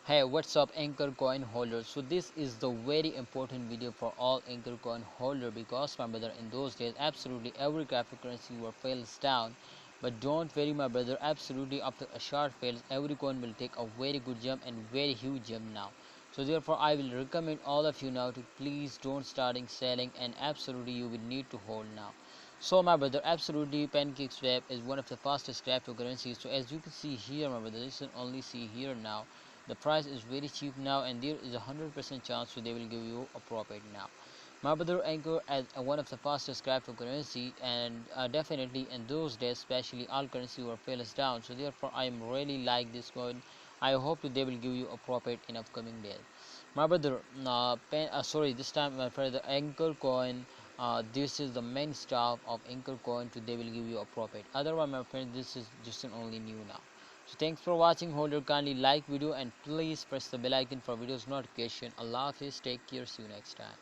Hey, what's up Anchor coin holders? So this is the very important video for all Anchor coin holder, because my brother, in those days absolutely every cryptocurrency were fails down. But don't worry my brother, absolutely after a short fails every coin will take a very good jump and very huge jump now. So therefore I will recommend all of you now to please don't starting selling, and absolutely you will need to hold now. So my brother, absolutely PancakeSwap is one of the fastest cryptocurrencies. So as you can see here my brother, you can only see here now the price is very cheap now, and there is a 100% chance so they will give you a profit now. My brother, Anchor as one of the fastest cryptocurrency, and definitely in those days especially all currency were fails down, so therefore I am really like this coin. I hope that they will give you a profit in upcoming days. My brother, sorry, this time my friend, the Anchor coin, this is the main staff of Anchor coin to they will give you a profit. Otherwise my friend, this is just an only new now. So thanks for watching. Holder, kindly like video and please press the bell icon for videos notification. Allah Hafiz, take care, see you next time.